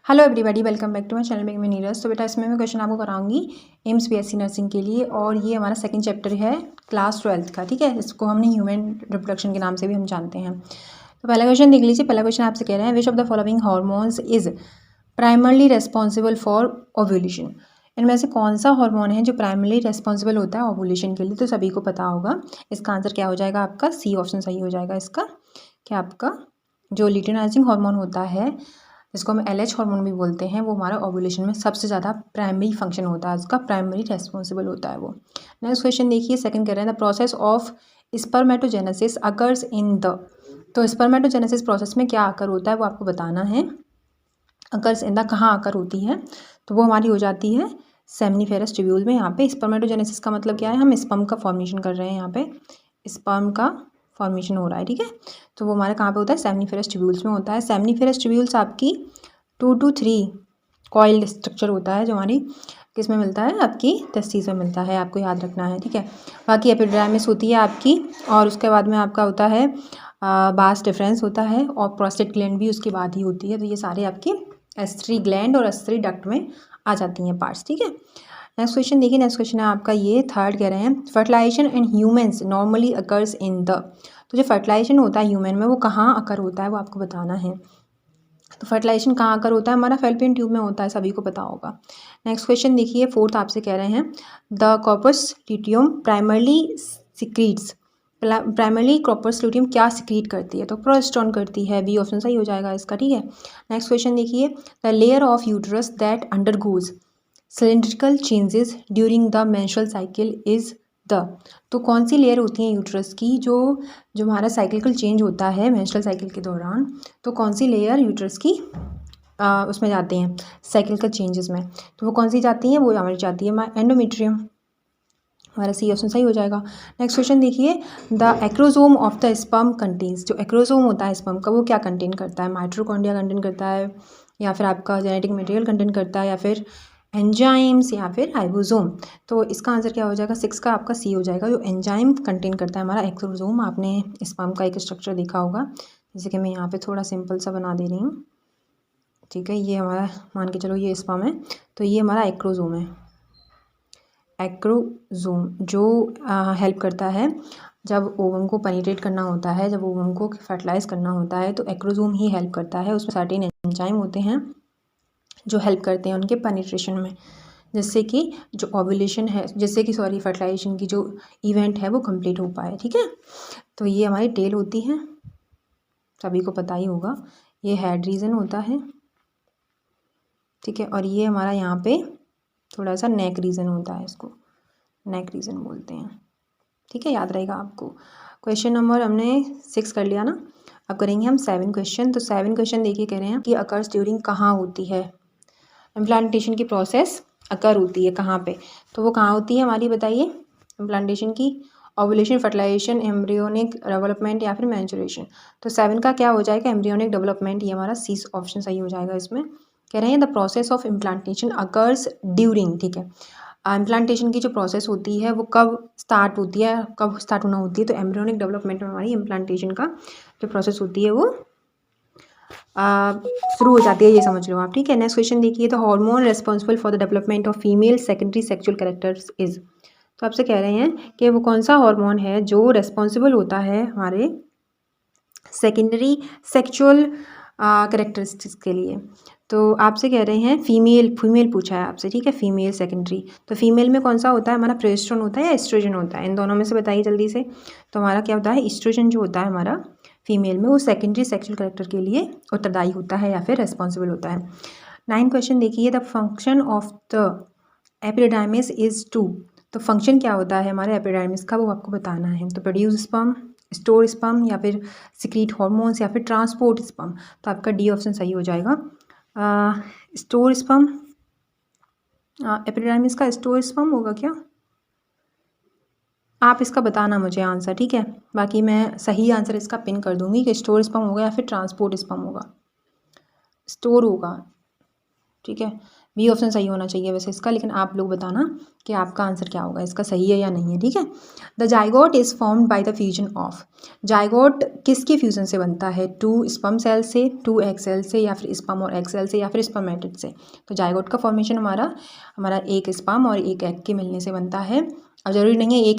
Hello everybody, welcome back to my channel में नीरज। तो बेटा इसमें मैं क्वेश्चन आपको कराऊंगी एम्स बीएससी नर्सिंग के लिए, और ये हमारा सेकंड चैप्टर है क्लास 12th का। ठीक है, इसको हमने ह्यूमन रिप्रोडक्शन के नाम से भी हम जानते हैं। तो पहला क्वेश्चन देख लीजिए। पहला क्वेश्चन आपसे कह रहे हैं विच of the following hormones is primarily responsible for ovulation. इनमें से कौन सा हार्मोन है जो प्राइमरली रेस्पॉन्सिबल होता है ओव्यूलेशन के लिए। तो सभी को पता होगा, इसका आंसर क्या हो जाएगा, आपका सी ऑप्शन सही हो जाएगा इसका। क्या आपका जो ल्यूटेनाइजिंग हार्मोन होता है, जिसको हम LH हार्मोन भी बोलते हैं, वो हमारा ओव्यूलेशन में सबसे ज़्यादा प्राइमरी फंक्शन होता है, उसका प्राइमरी रेस्पॉन्सिबल होता है वो। नेक्स्ट क्वेश्चन देखिए, सेकंड कह रहे हैं the process of spermatogenesis occurs in the. तो स्पर्मेटोजेनेसिस प्रोसेस में क्या आकर होता है वो आपको बताना है। अकर्स इन द कहाँ आकर होती है, तो वो हमारी हो जाती है सेमनीफेरस ट्यूब्यूल में। यहाँ पे स्पर्मेटोजेनेसिस का मतलब क्या है, हम स्पर्म का फॉर्मेशन कर रहे हैं, यहाँ पे स्पर्म का फॉर्मेशन हो रहा है। ठीक है, तो वो हमारे कहाँ पे होता है, सेमनीफेरस ट्यूब्यूल्स में होता है। सेमनीफेरस ट्यूब्यूल्स आपकी 2 to 3 कॉइल्ड स्ट्रक्चर होता है, जो हमारी किस में मिलता है, आपकी टेस्टिस में मिलता है, आपको याद रखना है। ठीक है, बाकी एपिडर्मिस होती है आपकी, और उसके बाद में आपका होता है बास डिफरेंस होता है, और प्रोस्टेट ग्लैंड भी उसके बाद ही होती है। तो ये सारे आपकी S3 ग्लैंड और S3 डक्ट में आ जाती हैं पार्ट्स। ठीक है, नेक्स्ट क्वेश्चन देखिए। नेक्स्ट क्वेश्चन है आपका ये थर्ड, कह रहे हैं fertilization in humans normally occurs in the. तो जो फर्टिलाइजेशन होता है ह्यूमन में, वो कहाँ अकर होता है वो आपको बताना है। तो फर्टिलाइजेशन कहाँ अकर होता है, हमारा फैलोपियन ट्यूब में होता है, सभी को पता होगा। नेक्स्ट क्वेश्चन देखिए, फोर्थ आपसे कह रहे हैं the corpus luteum primarily secretes. Primarily corpus luteum क्या सिक्रीट करती है, तो प्रोजेस्टेरोन करती है, बी ऑप्शन सही हो जाएगा इसका। ठीक है, नेक्स्ट क्वेश्चन देखिए, the layer of uterus that undergoes cylindrical changes during the menstrual cycle is the. तो कौन सी लेयर होती है यूट्रस की, जो जो हमारा साइक्लिकल चेंज होता है मेंस्ट्रुअल साइकिल के दौरान, तो कौन सी लेयर यूट्रस की उसमें जाती हैं साइक्लिकल चेंजेस में, तो वो कौन सी जाती हैं, वो हमारी जाती है एंडोमेट्रियम। हमारा सी ऑप्शन सही हो जाएगा। नेक्स्ट क्वेश्चन देखिए, the acrosome of the sperm contains. जो एक्रोजोम होता है स्पर्म का, वो क्या कंटेन करता है, माइटोकॉन्ड्रिया कंटेन करता है, या फिर आपका जेनेटिक मटेरियल कंटेन करता है, या फिर एंजाइम्स, या फिर राइबोसोम। तो इसका आंसर क्या हो जाएगा, 6 का आपका सी हो जाएगा। जो एंजाइम कंटेन करता है हमारा एक्रोजोम। आपने स्पर्म का एक स्ट्रक्चर देखा होगा, जैसे कि मैं यहाँ पे थोड़ा सिंपल सा बना दे रही हूँ। ठीक है, ये हमारा मान के चलो ये स्पर्म है, तो ये हमारा एक्रोजोम है। एक्रोजोम जो हेल्प करता है जब ओवम को पेनिट्रेट करना होता है, जब ओवम को फर्टिलाइज करना होता है, तो एक्रोजोम ही हेल्प करता है। उसमें सर्टेन एंजाइम होते हैं जो हेल्प करते हैं उनके पेनिट्रेशन में, जिससे कि जो ओव्यूलेशन है, जिससे कि फर्टिलाइजेशन की जो इवेंट है वो कंप्लीट हो पाए। ठीक है, तो ये हमारी टेल होती है, सभी को पता ही होगा। ये हेड रीजन होता है, ठीक है, और ये हमारा यहाँ पे थोड़ा सा नेक रीजन होता है, इसको नेक रीजन बोलते हैं। ठीक है, याद रहेगा आपको। क्वेश्चन नंबर हमने 6 कर लिया ना, अब करेंगे हम 7 क्वेश्चन। तो 7 क्वेश्चन देखिए, कह रहे हैं कि अकर्स ड्यूरिंग कहाँ होती है, इम्प्लांटेशन की प्रोसेस अकर होती है कहाँ पे, तो वो कहाँ होती है हमारी, बताइए। इम्प्लांटेशन की ओव्यूलेशन, फर्टिलाइजेशन, एम्ब्रियोनिक डेवलपमेंट, या फिर मैच्योरेशन। तो 7 का क्या हो जाएगा, एम्ब्रियोनिक डेवलपमेंट, ये हमारा सी ऑप्शन सही हो जाएगा इसमें। कह रहे हैं the process of implantation occurs during. ठीक है, इम्प्लांटेशन की जो प्रोसेस होती है वो कब स्टार्ट होती है, कब स्टार्ट होना होती है, तो एम्ब्रियोनिक डेवलपमेंट में हमारी इम्प्लांटेशन का जो प्रोसेस होती है वो शुरू हो जाती है, ये समझ लो आप। ठीक है, नेक्स्ट क्वेश्चन देखिए, तो hormone responsible for the development of female secondary sexual characters is. तो आपसे कह रहे हैं कि वो कौन सा हार्मोन है जो रेस्पॉन्सिबल होता है हमारे सेकेंडरी सेक्सुअल कैरेक्टरिस्टिक्स के लिए। तो आपसे कह रहे हैं फीमेल पूछा है आपसे। ठीक है, फीमेल सेकेंडरी, तो फीमेल में कौन सा होता है हमारा, प्रोजेस्टेरोन होता है या एस्ट्रोजन होता है, इन दोनों में से बताइए जल्दी से। तो हमारा क्या होता है, एस्ट्रोजन जो होता है हमारा फीमेल में, वो सेकेंडरी सेक्सुअल कैरेक्टर के लिए उत्तरदायी होता है, या फिर रेस्पॉन्सिबल होता है। 9 क्वेश्चन देखिए, the function of the epididymis is to. तो फंक्शन क्या होता है हमारे एपिडाइमिस का, वो आपको बताना है। तो प्रोड्यूस स्पर्म, स्टोर स्पर्म, या फिर सिक्रीट हार्मोन्स, या फिर ट्रांसपोर्ट स्पर्म। तो आपका डी ऑप्शन सही हो जाएगा। स्टोर स्पर्म, एपिडाइमिस का स्टोर स्पर्म होगा क्या, आप इसका बताना मुझे आंसर। ठीक है, बाकी मैं सही आंसर इसका पिन कर दूंगी कि स्टोर स्पर्म होगा या फिर ट्रांसपोर्ट स्पर्म होगा। स्टोर होगा, ठीक है, बी ऑप्शन सही होना चाहिए वैसे इसका, लेकिन आप लोग बताना कि आपका आंसर क्या होगा, इसका सही है या नहीं है। ठीक है, the zygote is formed by the fusion of, zygote किसके फ्यूजन से बनता है, 2 स्पर्म सेल से, 2 एग सेल से, या फिर स्पर्म और एग सेल से, या फिर स्पर्मेटिड से। तो जाइगोट का फॉर्मेशन हमारा एक स्पर्म और एक एग के मिलने से बनता है। अब जरूरी नहीं है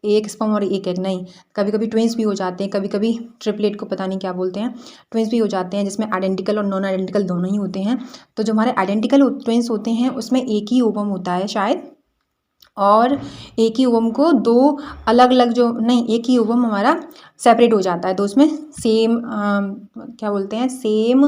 एक स्पर्म और एक एग, नहीं, कभी कभी ट्विंस भी हो जाते हैं, कभी कभी ट्रिपलेट को पता नहीं क्या बोलते हैं, ट्विंस भी हो जाते हैं जिसमें आइडेंटिकल और नॉन आइडेंटिकल दोनों ही होते हैं। तो जो हमारे आइडेंटिकल ट्विंस होते हैं उसमें एक ही ओवम होता है शायद, और एक ही ओवम को दो अलग अलग जो नहीं, एक ही ओवम हमारा सेपरेट हो जाता है, तो उसमें सेम क्या बोलते हैं, सेम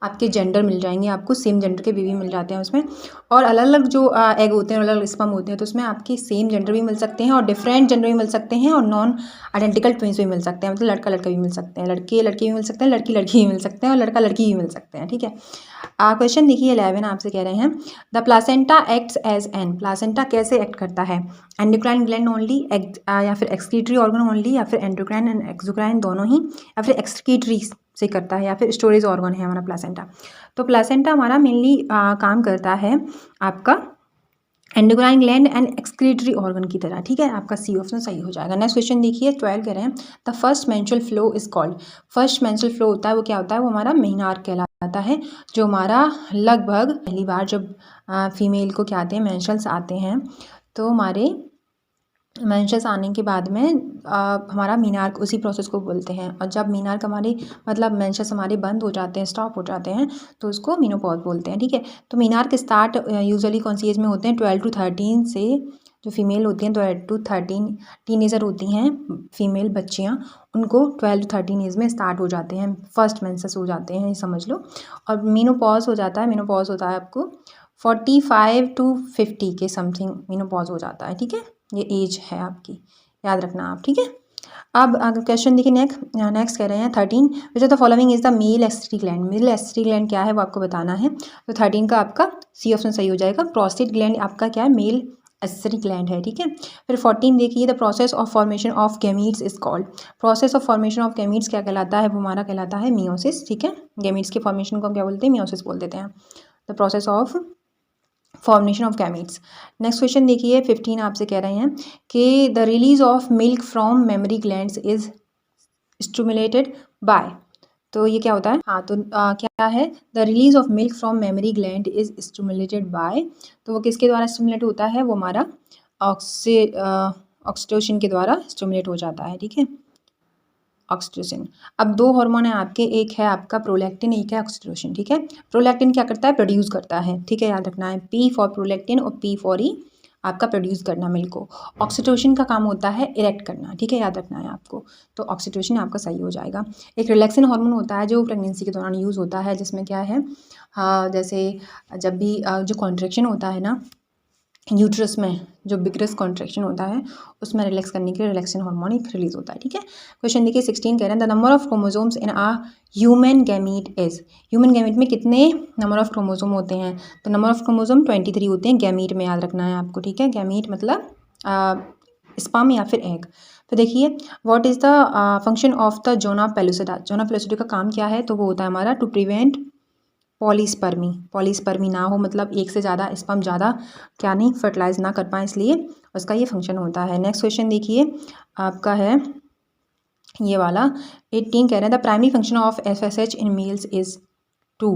आपके जेंडर मिल जाएंगे, आपको सेम जेंडर के बेबी मिल जाते हैं उसमें। और अलग अलग जो एग होते हैं, अलग अलग स्पर्म होते हैं, तो उसमें आपके सेम जेंडर भी मिल सकते हैं और डिफरेंट जेंडर भी मिल सकते हैं और नॉन आइडेंटिकल ट्विंस भी मिल सकते हैं, मतलब लड़का लड़का भी मिल सकते हैं, लड़के लड़के भी मिल सकते हैं, लड़की लड़की भी मिल सकते हैं और लड़का लड़की भी मिल सकते हैं। ठीक है, क्वेश्चन देखिए 11 आपसे कह रहे हैं, the placenta acts as an, placenta कैसे एक्ट करता है, एंडोक्राइन ग्लैंड ओनली, या फिर एक्सक्रीटरी ऑर्गन ओनली, या फिर एंडोक्राइन एंड एक्सोक्राइन दोनों ही, या फिर एक्सक्रीटरी से करता है, या फिर स्टोरेज ऑर्गन है हमारा प्लासेंटा। तो प्लासेंटा हमारा मेनली काम करता है आपका endocrine gland and excretory organ की तरह। ठीक है, आपका सी ऑप्शन सही हो जाएगा। नेक्स्ट क्वेश्चन देखिए 12 कह रहे हैं, the first menstrual flow is called, first menstrual flow होता है वो क्या होता है, वो हमारा महीनार्क कहलाता है, जो हमारा लगभग पहली बार जब फीमेल को क्या आते हैं, मेंस्ट्रुअल्स आते हैं, तो हमारे मेंसेस आने के बाद में हमारा मीनार्क उसी प्रोसेस को बोलते हैं, और जब मीनार्क हमारे मतलब मेंसेस हमारे बंद हो जाते हैं, स्टॉप हो जाते हैं, तो उसको मीनोपॉज बोलते हैं। ठीक है, तो मीनार्क स्टार्ट यूजुअली कौन सी एज में होते हैं, 12 to 13 से, जो फीमेल होती हैं 12 to 13 टीनेजर होती हैं फीमेल बच्चियाँ, उनको 12 to 13 एज में स्टार्ट हो जाते हैं, फर्स्ट मेंसेस हो जाते हैं, ये समझ लो। और मीनोपॉज हो जाता है, मीनोपॉज होता है आपको 45 to 50 के समथिंग मीनोपॉज हो जाता है। ठीक है, ये एज है आपकी, याद रखना आप। ठीक है, अब क्वेश्चन देखिए नेक्स्ट कह रहे हैं 13, which of the following is the male एस्ट्री ग्लैंड, मेल एस्ट्री ग्लैंड क्या है वो आपको बताना है। तो 13 का आपका सी ऑप्शन सही हो जाएगा, प्रोस्टेट ग्लैंड आपका क्या है, मेल एस्ट्री ग्लैंड है। ठीक है, फिर 14 देखिए, the process of formation of gametes is called, process of formation of gametes क्या कहलाता है, वो हमारा कहलाता है मियोसिस। ठीक है, गैमीट्स के फॉर्मेशन को हम क्या बोलते हैं, मियोसिस बोल देते हैं, the process of formation of gametes. Next question देखिए 15 आपसे कह रहे हैं कि the release of milk from mammary glands is stimulated by, तो ये क्या होता है, हाँ, तो क्या है, the release of milk from mammary gland is stimulated by, तो वो किसके द्वारा स्टिमुलेट होता है, वो हमारा ऑक्सीटोसिन के द्वारा स्टिमुलेट हो जाता है। ठीक है, ऑक्सीटोसिन। अब दो हार्मोन है आपके, एक है आपका प्रोलैक्टिन, एक है ऑक्सीटोसिन। ठीक है, प्रोलैक्टिन क्या करता है, प्रोड्यूस करता है। ठीक है, याद रखना है, पी फॉर प्रोलैक्टिन और पी फॉर ई आपका प्रोड्यूस करना मिल्क को। ऑक्सीटोसिन का काम होता है इरेक्ट करना। ठीक है, याद रखना है आपको, तो ऑक्सीटोसिन आपका सही हो जाएगा। एक रिलैक्सिन हार्मोन होता है जो प्रेगनेंसी के दौरान यूज़ होता है, जिसमें क्या है, जैसे जब भी जो कॉन्ट्रेक्शन होता है ना यूट्रस में, जो बिगरस कॉन्ट्रैक्शन होता है, उसमें रिलैक्स करने के लिए रिलैक्सिन हार्मोन एक रिलीज होता है। ठीक है, क्वेश्चन देखिए 16 कह रहे हैं, the number of chromosomes in a human gamete is, human gamete में कितने नंबर ऑफ क्रोमोसोम होते हैं, तो नंबर ऑफ क्रोमोसोम 23 होते हैं गैमीट में, याद रखना है आपको। ठीक है, गैमीट मतलब स्पर्म या फिर एग। तो देखिए what is the function of the zona pellucida, zona pellucida का काम क्या है, तो वो होता है हमारा टू प्रिवेंट पॉलीस्पर्मी ना हो, मतलब एक से ज़्यादा स्पर्म ज़्यादा क्या नहीं फर्टिलाइज ना कर पाए, इसलिए उसका ये फंक्शन होता है। नेक्स्ट क्वेश्चन देखिए आपका है ये वाला 18 कह रहे हैं, the primary function of FSH in males is 2,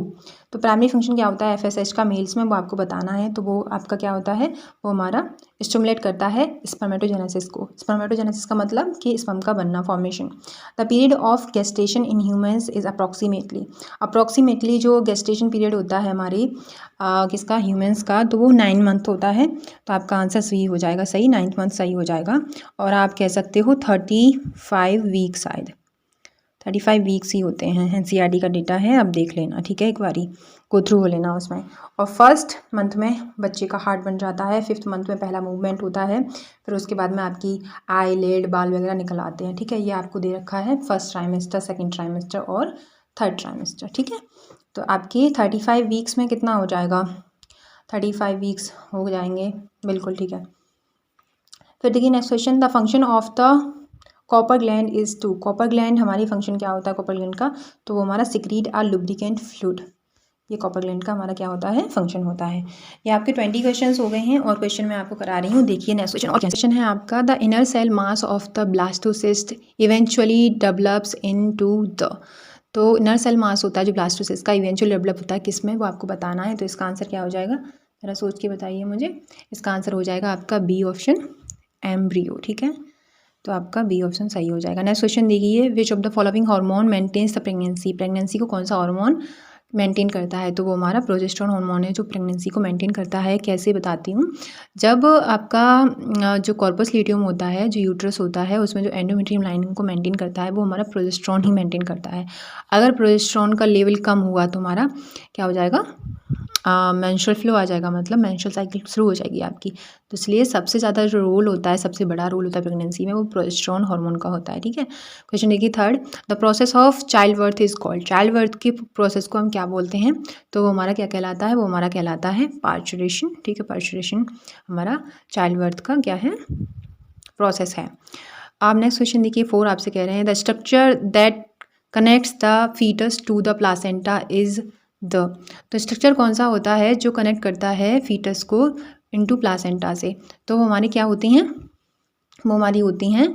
तो प्राइमरी फंक्शन क्या होता है FSH का मेल्स में, वो आपको बताना है। तो वो आपका क्या होता है, वो हमारा स्टिमुलेट करता है स्पर्मेटोजेनेसिस को। स्पर्मेटोजेनेसिस का मतलब कि स्पर्म का बनना, formation. The period of gestation in humans is approximately जो गेस्टेशन पीरियड होता है हमारी किसका, ह्यूमंस का, तो वो 9 मंथ होता है। तो आपका आंसर सही हो जाएगा, सही 9th मंथ सही हो जाएगा। और आप कह सकते हो 35 वीक, शायद 35 वीक्स ही होते हैं, NCERT का डेटा है, अब देख लेना। ठीक है, एक बारी गो थ्रू हो लेना उसमें। और फर्स्ट मंथ में बच्चे का हार्ट बन जाता है, 5th मंथ में पहला मूवमेंट होता है, फिर उसके बाद में आपकी आई लेड बाल वगैरह निकल आते हैं। ठीक है, ये आपको दे रखा है फर्स्ट ट्राइमेस्टर, सेकेंड ट्राइमेस्टर और थर्ड ट्राइमेस्टर। ठीक है, तो आपकी 35 वीक्स में कितना हो जाएगा, 35 वीक्स हो जाएंगे, बिल्कुल ठीक है। फिर देखिए next question, the function of the copper gland is 2, copper gland हमारी फंक्शन क्या होता है कॉपर ग्लैंड का, तो वो हमारा सिक्रीट आ लुब्रिकेंट फ्लूइड, ये कॉपर ग्लैंड का हमारा क्या होता है, फंक्शन होता है। ये आपके 20 क्वेश्चन हो गए हैं और क्वेश्चन मैं आपको करा रही हूँ। देखिए नेक्स्ट क्वेश्चन, और क्वेश्चन है आपका, the inner cell mass of the blastocyst eventually develops into the. तो इनर सेल मास होता है जो ब्लास्टोसिस्ट का इवेंचुअली डेवलप होता है किस में, वो आपको बताना है। तो इसका आंसर क्या हो जाएगा, जरा सोच के बताइए मुझे। इसका आंसर हो जाएगा आपका बी ऑप्शन, एम्ब्रियो। ठीक है, तो आपका बी ऑप्शन सही हो जाएगा। नेक्स्ट क्वेश्चन देखिए, which of the following hormone maintains the pregnancy. Pregnancy को कौन सा हार्मोन मेंटेन करता है, तो वो हमारा प्रोजेस्टेरोन हार्मोन है जो प्रेगनेंसी को मेंटेन करता है। कैसे बताती हूँ, जब आपका जो कॉर्पस ल्यूटियम होता है, जो यूट्रस होता है, उसमें जो एंडोमेट्रियम लाइनिंग को मेंटेन करता है वो हमारा प्रोजेस्टेरोन ही मेंटेन करता है। अगर प्रोजेस्टेरोन का लेवल कम हुआ तो हमारा क्या हो जाएगा, मेंस्ट्रुअल फ्लो आ जाएगा, मतलब मेंस्ट्रुअल साइकिल शुरू हो जाएगी आपकी। तो इसलिए सबसे ज़्यादा जो रोल होता है, सबसे बड़ा रोल होता है प्रेगनेंसी में, वो प्रोजेस्टेरोन हार्मोन का होता है। ठीक है, क्वेश्चन देखिए third, the process of child birth is called. Child birth के प्रोसेस को हम क्या बोलते हैं, तो वो हमारा क्या कहलाता है, वो हमारा कहलाता है पार्चुरेशन। ठीक है, पार्चुरेशन हमारा चाइल्ड बर्थ का क्या है, प्रोसेस है। आप नेक्स्ट क्वेश्चन देखिए 4, आपसे कह रहे हैं the structure that connects the foetus to the placenta is the. तो स्ट्रक्चर कौन सा होता है जो कनेक्ट करता है फीटस को इनटू प्लासेंटा से, तो वो हमारी क्या होती हैं, वो हमारी होती हैं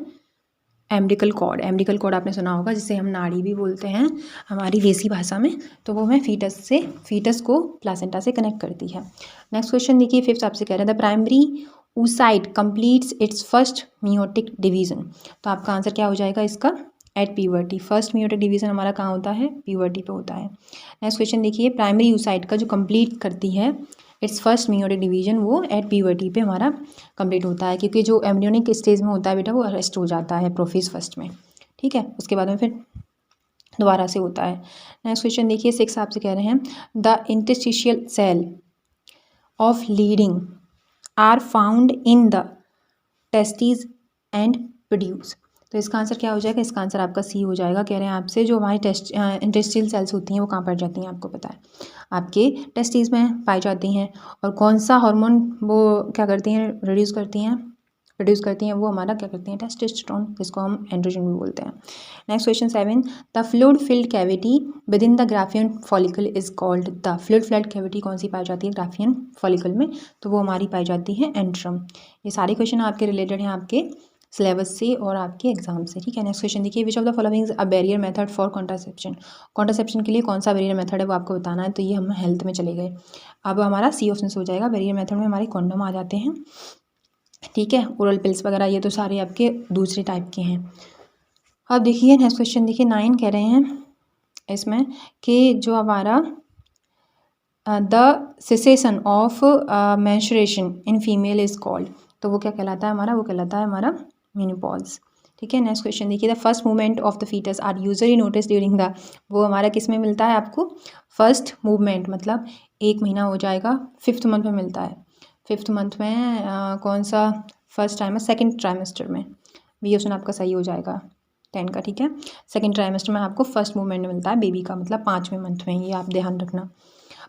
एम्ब्रिकल कॉर्ड। एम्ब्रिकल कॉर्ड आपने सुना होगा, जिसे हम नाड़ी भी बोलते हैं हमारी देसी भाषा में। तो वो हमें फीटस को प्लासेंटा से कनेक्ट करती है। नेक्स्ट क्वेश्चन देखिए 5th, आपसे कह रहे हैं the primary oocyte completes its first meiotic division। तो आपका आंसर क्या हो जाएगा इसका, at puberty. First meiotic division हमारा कहाँ होता है, प्यूबर्टी पे होता है। नेक्स्ट क्वेश्चन देखिए, प्राइमरी oocyte का जो कंप्लीट करती है इट्स फर्स्ट meiotic डिवीजन, वो एट प्यूबर्टी पे हमारा कंप्लीट होता है, क्योंकि जो एम्ब्रियोनिक स्टेज में होता है बेटा वो अरेस्ट हो जाता है प्रोफेज फर्स्ट में। ठीक है, उसके बाद में फिर दोबारा से होता है। नेक्स्ट क्वेश्चन देखिए 6, आपसे कह रहे हैं the interstitial cell of Leydig are found in the testis and produce. तो इसका आंसर क्या हो जाएगा, इसका आंसर आपका सी हो जाएगा। कह रहे हैं आपसे जो हमारी इंटेस्टाइनल सेल्स होती हैं वो कहाँ पाई जाती हैं, आपको पता है आपके टेस्टिस में पाई जाती हैं। और कौन सा हार्मोन वो क्या करती हैं, प्रोड्यूस करती हैं, वो हमारा क्या करती हैं, टेस्टोस्टेरोन, जिसको हम एंड्रोजन भी बोलते हैं। Next question 7, the fluid filled cavity with in the Graafian follicle is called the. Fluid filled cavity कौन सी पाई जाती है ग्राफियन फॉलिकल में, तो वो हमारी पाई जाती है एंट्रम। ये सारे क्वेश्चन आपके रिलेटेड हैं आपके सिलेबस से और आपके एग्जाम से। ठीक है, नेक्स्ट क्वेश्चन देखिए, which of the following a barrier method for contraception. Contraception के लिए कौन सा बैरियर मेथड है वो आपको बताना है। तो ये हम हेल्थ में चले गए, अब हमारा सी ऑप्शन हो जाएगा। बैरियर मेथड में हमारे कॉन्डोम आ जाते हैं। ठीक है, ओरल पिल्स वगैरह ये तो सारे आपके दूसरे टाइप के हैं। अब देखिए नेक्स्ट क्वेश्चन देखिए 9, कह रहे हैं इसमें कि जो हमारा the cessation of menstruation in female is called, तो वो क्या कहलाता है हमारा, वो कहलाता है हमारा मेनोपॉज। ठीक है, नेक्स्ट क्वेश्चन देखिए, the first movement of the foetus are usually notice during the. वो हमारा किस में मिलता है आपको, फर्स्ट मूवमेंट मतलब 1 महीना हो जाएगा, 5th मंथ में मिलता है। 5th मंथ में कौन सा फर्स्ट टाइम है, सेकेंड ट्राइमेस्टर में। बी ऑप्शन आपका सही हो जाएगा 10 का। ठीक है, सेकेंड ट्राइमेस्टर में आपको फर्स्ट मूवमेंट मिलता है बेबी का, मतलब 5वें मंथ में, ये आप ध्यान रखना।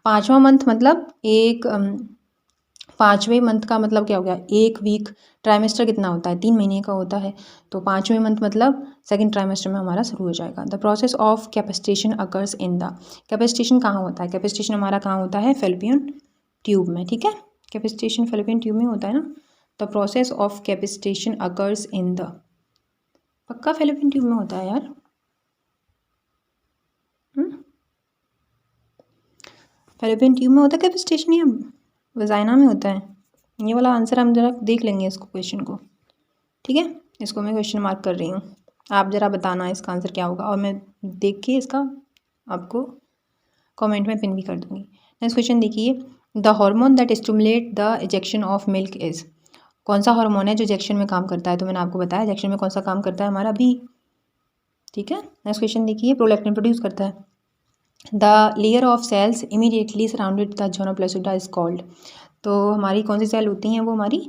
5वां मंथ मतलब 5वें मंथ का मतलब क्या हो गया, 1 वीक। ट्राइमेस्टर कितना होता है, 3 महीने का होता है, तो 5वें मंथ मतलब सेकेंड ट्राइमेस्टर में हमारा शुरू हो जाएगा। The process of capacitation occurs in the. Capacitation कहाँ होता है, कैपेसिटेशन हमारा कहाँ होता है, फैलोपियन ट्यूब में। ठीक है, कैपेसिटेशन फैलोपियन ट्यूब में होता है ना। The process of capacitation occurs in the, पक्का फैलोपियन ट्यूब में होता है यार। फैलोपियन ट्यूब में होता है कैपेसिटेशन या वजाइना में होता है, ये वाला आंसर हम ज़रा देख लेंगे इसको, क्वेश्चन को। ठीक है, इसको मैं क्वेश्चन मार्क कर रही हूँ, आप ज़रा बताना इसका आंसर क्या होगा, और मैं देख के इसका आपको कमेंट में पिन भी कर दूँगी। नेक्स्ट क्वेश्चन देखिए, the hormone that stimulate the ejection of milk is. कौन सा हार्मोन है जो इजेक्शन में काम करता है, तो मैंने आपको बताया इजेक्शन में कौन सा काम करता है, हमारा बी। ठीक है, नेक्स्ट क्वेश्चन देखिए, प्रोलैक्टिन प्रोड्यूस करता है। The layer of cells immediately surrounded the zona pellucida is called. तो हमारी कौन सी सेल होती हैं, वो हमारी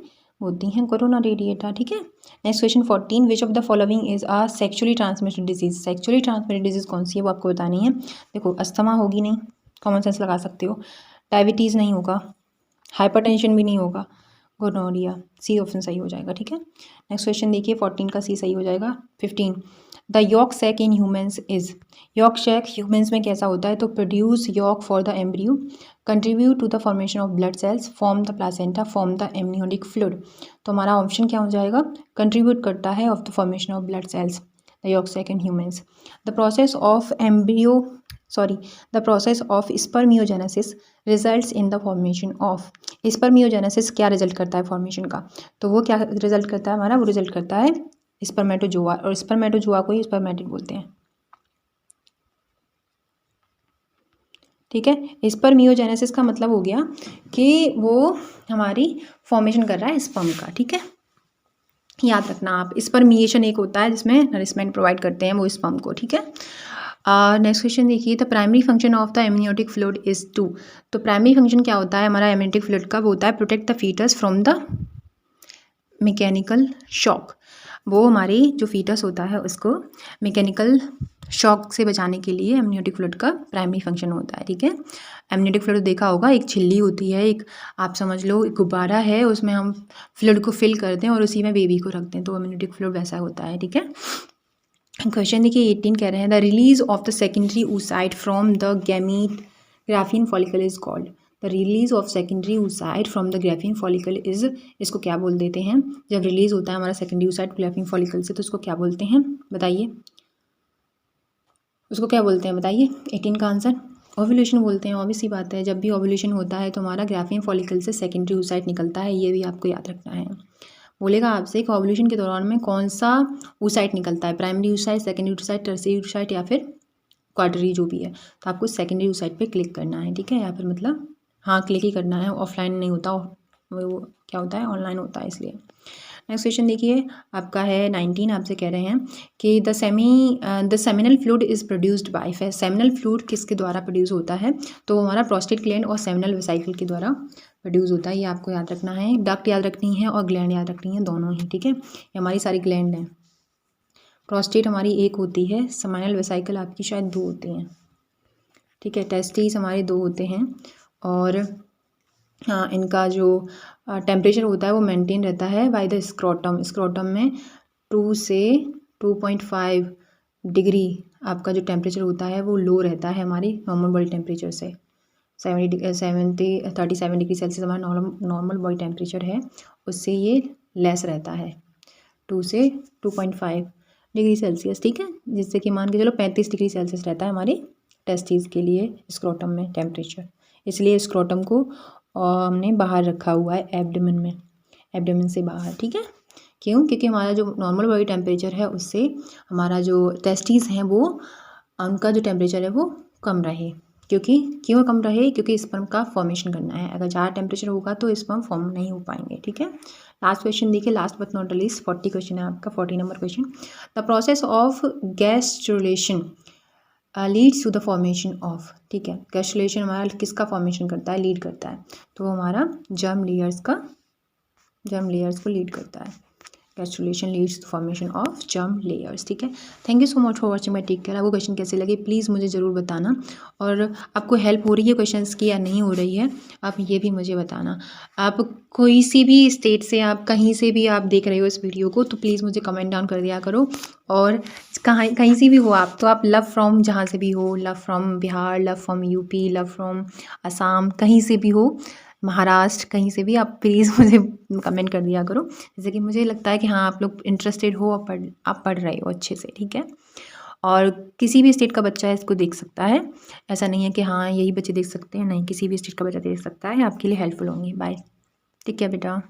होती हैं कोरोना रेडिएटा। ठीक है, next question 14, which of the following is a sexually transmitted disease. Sexually transmitted disease कौन सी है वो आपको बतानी है। देखो, अस्थमा होगी नहीं, कॉमन सेंस लगा सकते हो। डायबिटीज़ नहीं होगा, हाइपरटेंशन भी नहीं होगा, गोनोरिया, सी ऑप्शन सही हो जाएगा। ठीक है, नेक्स्ट क्वेश्चन देखिए 14 का सी सही हो जाएगा। 15 the yolk sac in humans is, yolk sac humans में कैसा होता है, तो produce yolk for the embryo, contribute to the formation of blood cells, form the placenta, form the amniotic fluid. तो हमारा ऑप्शन क्या हो जाएगा, कंट्रीब्यूट करता है of the formation of blood cells, the yolk sac in humans. The process of the process of spermiogenesis results in the formation of, spermiogenesis क्या result करता है फॉर्मेशन का, तो वो क्या रिजल्ट करता है हमारा, वो रिजल्ट करता है स्पर्मेटोजोआ, और स्पर्मेटोजोआ को ही स्पर्मेटिड बोलते हैं। ठीक है, स्पर्मियोजेनेसिस का मतलब हो गया कि वो हमारी फॉर्मेशन कर रहा है स्पर्म का। ठीक है, याद रखना आप, स्पर्मिएशन एक होता है जिसमें नरिशमेंट प्रोवाइड करते हैं वो स्पर्म को। ठीक है, नेक्स्ट क्वेश्चन देखिए, the primary function of the amniotic fluid is to, तो प्राइमरी फंक्शन क्या होता है हमारा एमनियोटिक फ्लूइड का, वो होता है protect the foetus from the mechanical shock, वो हमारी जो फीटस होता है उसको मैकेनिकल शॉक से बचाने के लिए एमनियोटिक फ्लूइड का प्राइमरी फंक्शन होता है। ठीक है, एमनियोटिक फ्लूइड देखा होगा, एक झिल्ली होती है, एक आप समझ लो एक गुब्बारा है, उसमें हम फ्लूइड को फिल करते हैं और उसी में बेबी को रखते हैं, तो एमनियोटिक फ्लूइड वैसा होता है। ठीक है, क्वेश्चन देखिए 18 कह रहे हैं the release of the secondary oocyte from the gamete graphene follicle is called, the release of secondary oocyte from the graphene follicle is, इसको क्या बोल देते हैं, जब रिलीज होता है हमारा सेकेंडरी oocyte ग्राफीन फॉलिकल से तो उसको क्या बोलते हैं बताइए, उसको क्या बोलते हैं बताइए। 18 का आंसर ओव्यूलेशन बोलते हैं, ऑब्वियस सी बात है, जब भी ओव्यूलेशन होता है तो हमारा ग्राफीन फॉलिकल से सेकेंडरी oocyte निकलता है, ये भी आपको याद रखना है। बोलेगा आपसे कि ओव्यूलेशन के दौरान में कौन सा oocyte निकलता है, primary oocyte, secondary oocyte, tertiary oocyte या फिर क्वार्टरी जो भी है, तो आपको सेकेंडरी oocyte पे क्लिक करना है। ठीक है, या फिर मतलब हाँ क्लिक ही करना है, ऑफलाइन नहीं होता, वो क्या होता है ऑनलाइन होता है इसलिए। नेक्स्ट क्वेश्चन देखिए आपका है 19, आपसे कह रहे हैं कि the seminal fluid is produced by, seminal fluid किसके द्वारा प्रोड्यूस होता है, तो हमारा प्रोस्टेट ग्लैंड और सेमिनल वेसिकल के द्वारा प्रोड्यूस होता है, ये आपको याद रखना है, डक्ट याद रखनी है और ग्लैंड याद रखनी है, दोनों ही। ठीक है, ये हमारी सारी ग्लैंड हैं, प्रोस्टेट हमारी एक होती है, सेमिनल वेसिकल आपकी शायद 2 होती हैं। ठीक है, टेस्टिस हमारे 2 होते हैं, और हाँ इनका जो टेम्परेचर होता है वो मेंटेन रहता है बाय द स्क्रोटम, स्क्रोटम में 2 से 2.5 डिग्री आपका जो टेम्परेचर होता है वो लो रहता है हमारी नॉर्मल बॉडी टेम्परेचर से, 37 डिग्री सेल्सियस हमारा नॉर्मल बॉडी टेम्परेचर है, उससे ये लेस रहता है 2 से 2.5 डिग्री सेल्सियस। ठीक है, जिससे कि मान के चलो 35 डिग्री सेल्सियस रहता है हमारी टेस्टिस के लिए स्क्रोटम में टेम्परेचर, इसलिए स्क्रोटम को हमने बाहर रखा हुआ है एब्डोमेन में, एब्डोमेन से बाहर। ठीक है, क्यों, क्योंकि हमारा जो नॉर्मल बॉडी टेम्परेचर है उससे हमारा जो टेस्टिस हैं वो उनका जो टेम्परेचर है वो कम रहे, क्यों कम रहे, क्योंकि स्पर्म का फॉर्मेशन करना है, अगर ज़्यादा टेम्परेचर होगा तो स्पर्म फॉर्म नहीं हो पाएंगे। ठीक है, लास्ट क्वेश्चन देखिए, last but not least 40 question है आपका, 40 number question, the process of gastrulation leads to the formation of. ठीक है, गैस्ट्रुलेशन हमारा किसका फॉर्मेशन करता है, लीड करता है, तो वो हमारा जर्म लेयर्स को लीड करता है, gastrulation leads to formation of germ layers. ठीक है, thank you so much for watching my take care. आपको क्वेश्चन कैसे लगे प्लीज़ मुझे ज़रूर बताना, और आपको हेल्प हो रही है क्वेश्चंस की या नहीं हो रही है आप ये भी मुझे बताना। आप कोई सी भी स्टेट से, आप कहीं से भी आप देख रहे हो इस वीडियो को तो प्लीज़ मुझे कमेंट डाउन कर दिया करो, और कहीं से भी हो आप, तो आप लव फ्रॉम जहाँ से भी हो, love from Bihar, love from UP, love from Assam, कहीं से भी हो, महाराष्ट्र, कहीं से भी आप प्लीज़ मुझे कमेंट कर दिया करो, जैसे कि मुझे लगता है कि हाँ आप लोग इंटरेस्टेड हो और आप पढ़ रहे हो अच्छे से। ठीक है, और किसी भी स्टेट का बच्चा है इसको देख सकता है, ऐसा नहीं है कि हाँ यही बच्चे देख सकते हैं, नहीं, किसी भी स्टेट का बच्चा देख सकता है, आपके लिए हेल्पफुल होंगी। बाय, ठीक है बेटा।